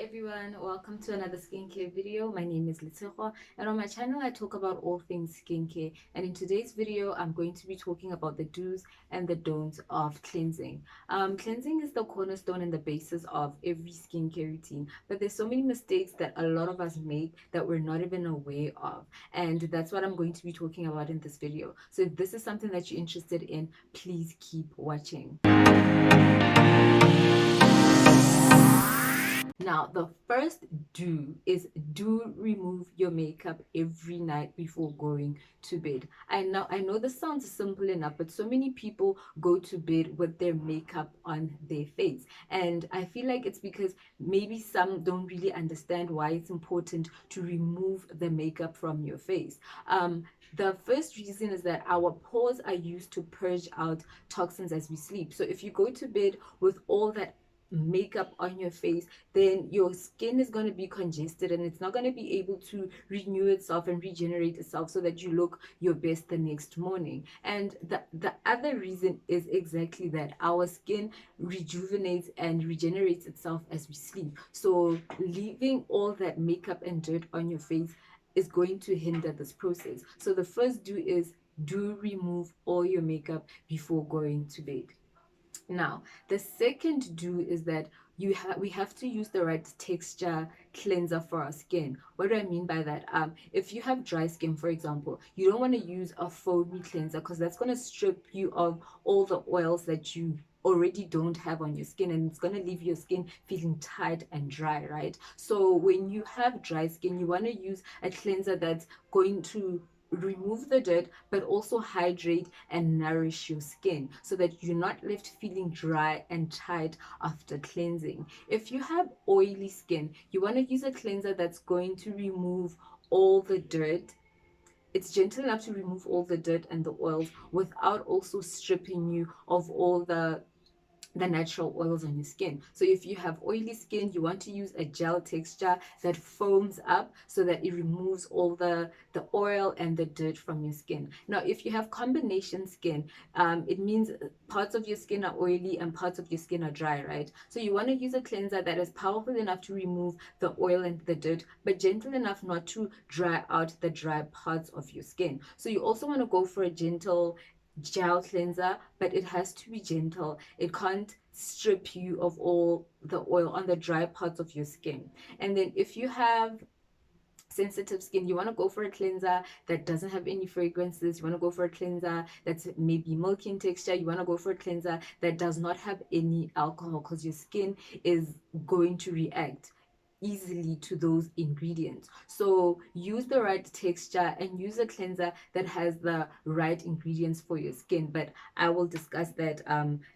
everyone, welcome to another skincare video. My name is Letego, and on my channel I talk about all things skincare. And in today's video I'm going to be talking about the do's and the don'ts of cleansing. Cleansing is the cornerstone and the basis of every skincare routine, but there's so many mistakes that a lot of us make that we're not even aware of, and that's what I'm going to be talking about in this video. So if this is something that you're interested in, please keep watching. Now, the first do is do remove your makeup every night before going to bed. I know this sounds simple enough, but so many people go to bed with their makeup on their face. And I feel like it's because maybe some don't really understand why it's important to remove the makeup from your face. The first reason is that our pores are used to purge out toxins as we sleep. So if you go to bed with all that makeup on your face, then your skin is going to be congested and it's not going to be able to renew itself and regenerate itself so that you look your best the next morning. And the other reason is exactly that our skin rejuvenates and regenerates itself as we sleep. So leaving all that makeup and dirt on your face is going to hinder this process. So the first do is do remove all your makeup before going to bed. Now, the second do is that we have to use the right texture cleanser for our skin. What do I mean by that? If you have dry skin, for example, you don't want to use a foamy cleanser because that's going to strip you of all the oils that you already don't have on your skin, and it's going to leave your skin feeling tight and dry, right? So when you have dry skin, you want to use a cleanser that's going to remove the dirt but also hydrate and nourish your skin so that you're not left feeling dry and tight after cleansing. If you have oily skin, you want to use a cleanser that's going to remove all the dirt. It's gentle enough to remove all the dirt and the oils without also stripping you of all the natural oils on your skin. So if you have oily skin, you want to use a gel texture that foams up so that it removes all the oil and the dirt from your skin. Now, if you have combination skin, it means parts of your skin are oily and parts of your skin are dry, right? So you want to use a cleanser that is powerful enough to remove the oil and the dirt, but gentle enough not to dry out the dry parts of your skin. So you also want to go for a gentle gel cleanser, but it has to be gentle. It can't strip you of all the oil on the dry parts of your skin. And then if you have sensitive skin, you want to go for a cleanser that doesn't have any fragrances. You want to go for a cleanser that's maybe milky in texture. You want to go for a cleanser that does not have any alcohol because your skin is going to react easily to those ingredients. So use the right texture and use a cleanser that has the right ingredients for your skin, but I will discuss that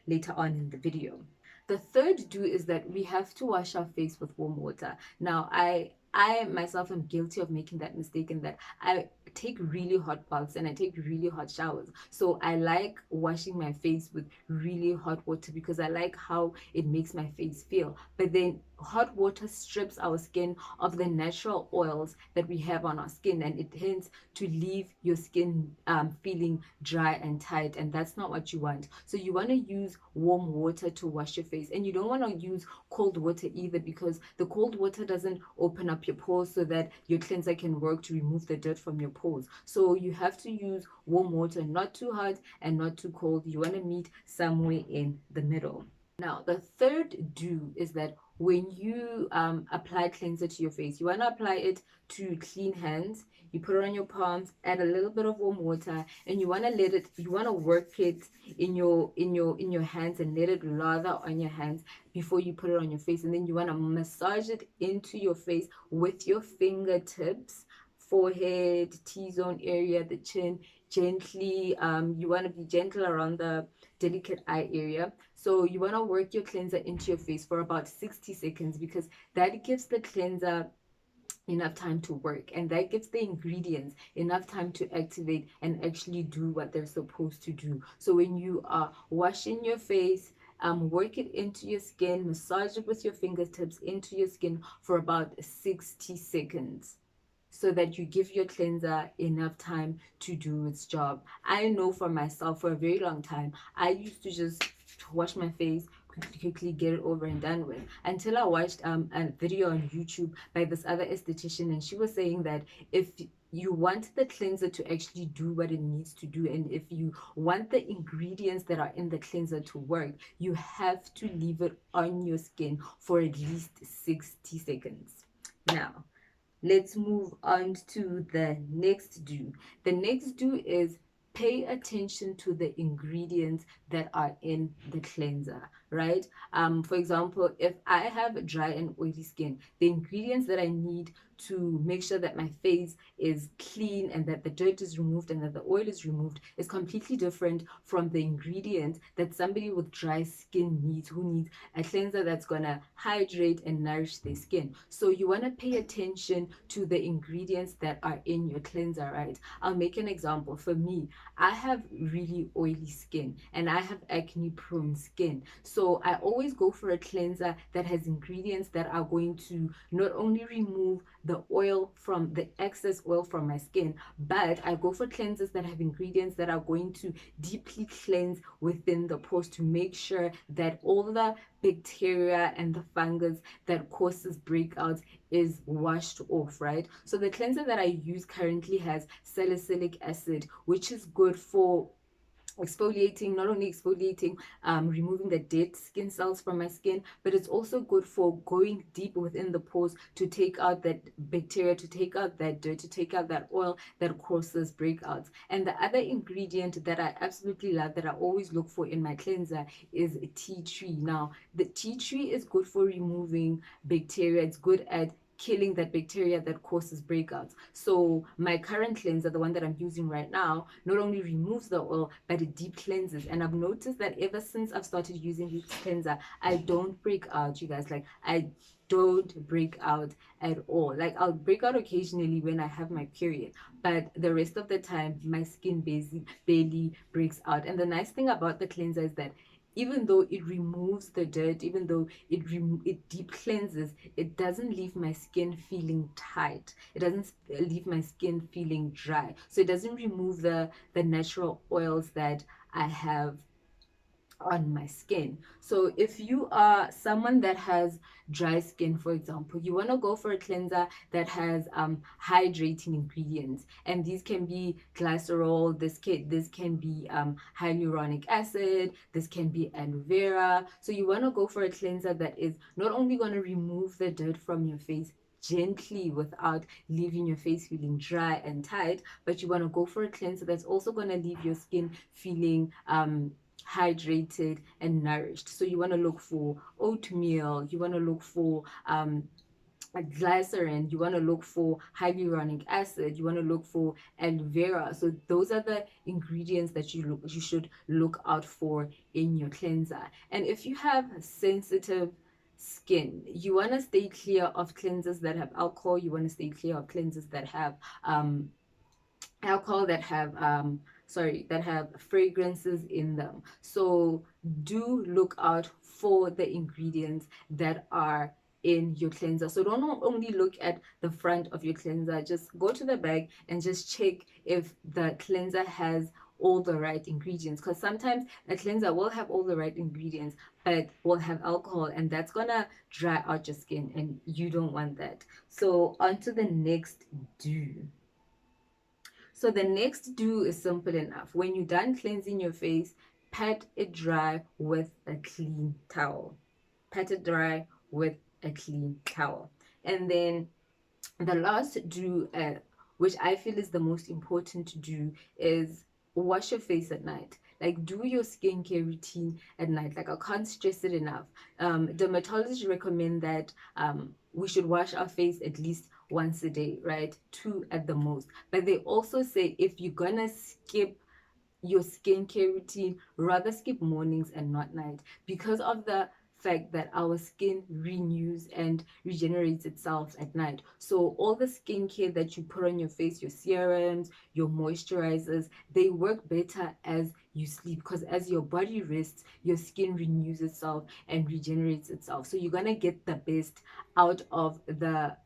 later on in the video. The third do is that we have to wash our face with warm water. Now, I myself am guilty of making that mistake in that I take really hot baths and I take really hot showers. So I like washing my face with really hot water because I like how it makes my face feel. But then hot water strips our skin of the natural oils that we have on our skin, and it tends to leave your skin feeling dry and tight, and that's not what you want. So you want to use warm water to wash your face, and you don't want to use cold water either because the cold water doesn't open up your pores so that your cleanser can work to remove the dirt from your pores. So you have to use warm water, not too hot and not too cold. You want to meet somewhere in the middle. Now, the third do is that when you apply cleanser to your face, you want to apply it to clean hands. You put it on your palms, add a little bit of warm water, and you want to work it in your hands and let it lather on your hands before you put it on your face. And then you want to massage it into your face with your fingertips, forehead, T-zone area, the chin, gently. You want to be gentle around the delicate eye area. So you want to work your cleanser into your face for about 60 seconds because that gives the cleanser enough time to work, and that gives the ingredients enough time to activate and actually do what they're supposed to do. So when you are washing your face, work it into your skin, massage it with your fingertips into your skin for about 60 seconds so that you give your cleanser enough time to do its job. I know for myself, for a very long time, I used to just wash my face, quickly get it over and done with, until I watched a video on YouTube by this other esthetician, and she was saying that if you want the cleanser to actually do what it needs to do, and if you want the ingredients that are in the cleanser to work, you have to leave it on your skin for at least 60 seconds. Now, let's move on to the next do. The next do is pay attention to the ingredients that are in the cleanser, right? For example, if I have dry and oily skin, the ingredients that I need to make sure that my face is clean and that the dirt is removed and that the oil is removed is completely different from the ingredients that somebody with dry skin needs, who needs a cleanser that's gonna hydrate and nourish their skin. So you want to pay attention to the ingredients that are in your cleanser, right? I'll make an example. For me, I have really oily skin and I have acne prone skin, so I always go for a cleanser that has ingredients that are going to not only remove the oil from the excess oil from my skin, but I go for cleansers that have ingredients that are going to deeply cleanse within the pores to make sure that all the bacteria and the fungus that causes breakouts is washed off, right? So the cleanser that I use currently has salicylic acid, which is good for exfoliating, not only exfoliating, removing the dead skin cells from my skin, but it's also good for going deep within the pores to take out that bacteria, to take out that dirt, to take out that oil that causes breakouts. And the other ingredient that I absolutely love, that I always look for in my cleanser, is tea tree. Now, the tea tree is good for removing bacteria. It's good at killing that bacteria that causes breakouts. So my current cleanser, the one that I'm using right now, not only removes the oil, but it deep cleanses. And I've noticed that ever since I've started using this cleanser, I don't break out, you guys. Like, I don't break out at all. Like, I'll break out occasionally when I have my period, but the rest of the time my skin barely breaks out. And the nice thing about the cleanser is that even though it removes the dirt, even though it deep cleanses, it doesn't leave my skin feeling tight. It doesn't leave my skin feeling dry. So it doesn't remove the natural oils that I have on my skin. So if you are someone that has dry skin, for example, you want to go for a cleanser that has hydrating ingredients, and these can be glycerol, this can be hyaluronic acid, this can be aloe vera. So you want to go for a cleanser that is not only going to remove the dirt from your face gently without leaving your face feeling dry and tight, but you want to go for a cleanser that's also going to leave your skin feeling hydrated and nourished. So you want to look for oatmeal, you want to look for glycerin, you want to look for hyaluronic acid, you want to look for aloe vera. So those are the ingredients that you should look out for in your cleanser. And if you have sensitive skin, you want to stay clear of cleansers that have alcohol. You want to stay clear of cleansers that have alcohol, that have that have fragrances in them. So do look out for the ingredients that are in your cleanser. So don't only look at the front of your cleanser, just go to the back and just check if the cleanser has all the right ingredients, because sometimes a cleanser will have all the right ingredients but will have alcohol, and that's gonna dry out your skin, and you don't want that. So on to the next do. So the next do is simple enough. When you're done cleansing your face, pat it dry with a clean towel. Pat it dry with a clean towel. And then the last do, which I feel is the most important to do, is wash your face at night. Like, do your skincare routine at night. Like, I can't stress it enough. Dermatologists recommend that we should wash our face at least once a day, right? 2 at the most. But they also say if you're gonna skip your skincare routine, rather skip mornings and not night, because of the fact that our skin renews and regenerates itself at night. So all the skincare that you put on your face, your serums, your moisturizers, they work better as you sleep, because as your body rests, your skin renews itself and regenerates itself. So you're gonna get the best out of the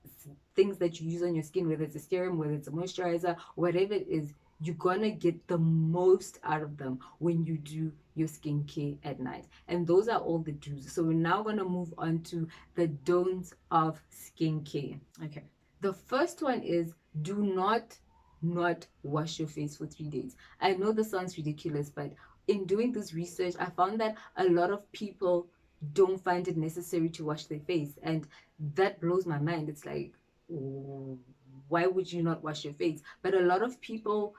things that you use on your skin, whether it's a serum, whether it's a moisturizer, whatever it is. you're gonna get the most out of them when you do your skincare at night. And those are all the do's. So we're now gonna move on to the don'ts of skincare. Okay. The first one is do not wash your face for 3 days. I know this sounds ridiculous, but in doing this research, I found that a lot of people don't find it necessary to wash their face, and that blows my mind. It's like, why would you not wash your face? But a lot of people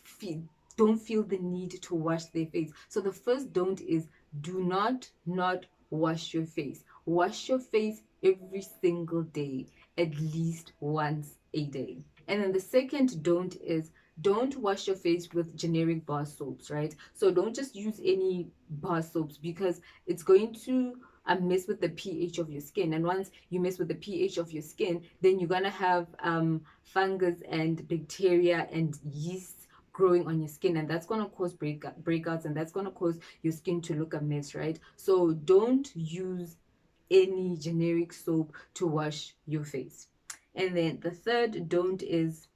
feel, don't feel the need to wash their face. So the first don't is do not wash your face. Wash your face every single day, at least once a day. And then the second don't is don't wash your face with generic bar soaps, right? So don't just use any bar soaps, because it's going to mess with the pH of your skin. And once you mess with the pH of your skin, then you're gonna have fungus and bacteria and yeast growing on your skin, and that's going to cause breakouts, and that's going to cause your skin to look a mess, right? So don't use any generic soap to wash your face. And then the third don't is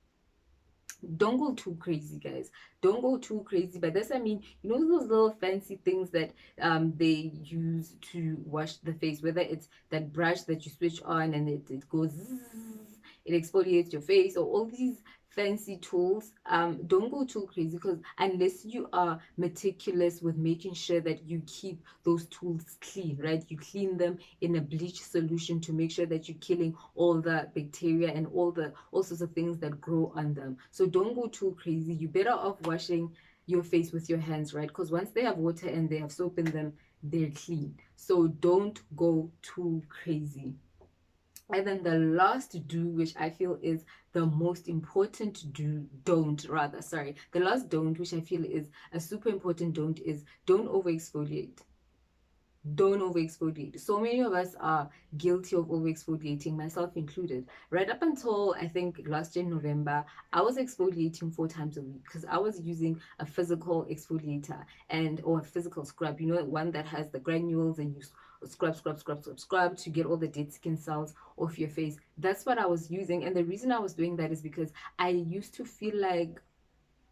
don't go too crazy, guys. Don't go too crazy. By this I mean, you know, those little fancy things that they use to wash the face, whether it's that brush that you switch on and it goes zzz, it exfoliates your face, or all these fancy tools. Don't go too crazy, because unless you are meticulous with making sure that you keep those tools clean, right? You clean them in a bleach solution to make sure that you're killing all the bacteria and all sorts of things that grow on them. So don't go too crazy. You're better off washing your face with your hands, right? Because once they have water and they have soap in them, they're clean. So don't go too crazy. And then the last do, which I feel is the most important don't, the last don't, which I feel is a super important don't, is don't over exfoliate. Don't over exfoliate. So many of us are guilty of over exfoliating, myself included. Right up until I think last year November, I was exfoliating 4 times a week, because I was using a physical exfoliator or a physical scrub, you know, one that has the granules, and you scrub to get all the dead skin cells off your face. That's what I was using. And the reason I was doing that is because I used to feel like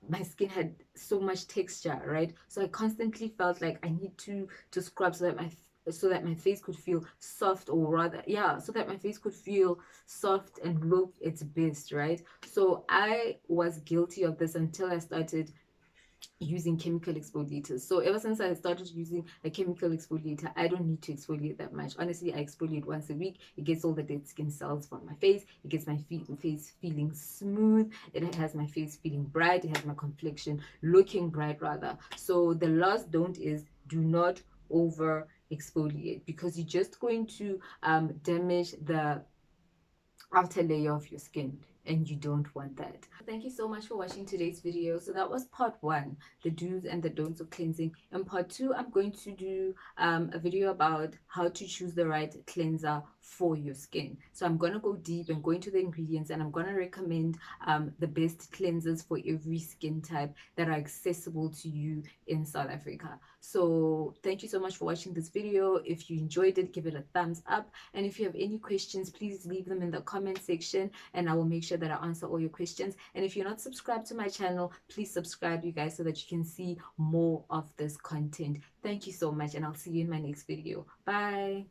my skin had so much texture, right? So I constantly felt like I need to scrub so that my face could feel soft, or rather, yeah, so that my face could feel soft and look its best, right? So I was guilty of this until I started using chemical exfoliators. So ever since I started using a chemical exfoliator, I don't need to exfoliate that much. Honestly, I exfoliate once a week. It gets all the dead skin cells from my face. It gets my face feeling smooth. It has my face feeling bright. It has my complexion looking bright, rather. So the last don't is do not over exfoliate, because you're just going to damage the outer layer of your skin, and you don't want that. Thank you so much for watching today's video. So that was part 1, the do's and the don'ts of cleansing. In part 2, I'm going to do a video about how to choose the right cleanser for your skin. So I'm going to go deep and go into the ingredients, and I'm going to recommend the best cleansers for every skin type that are accessible to you in South Africa. So thank you so much for watching this video. If you enjoyed it, give it a thumbs up, and if you have any questions, please leave them in the comment section, and I will make sure that I answer all your questions. And if you're not subscribed to my channel, please subscribe, you guys, so that you can see more of this content. Thank you so much, and I'll see you in my next video. Bye.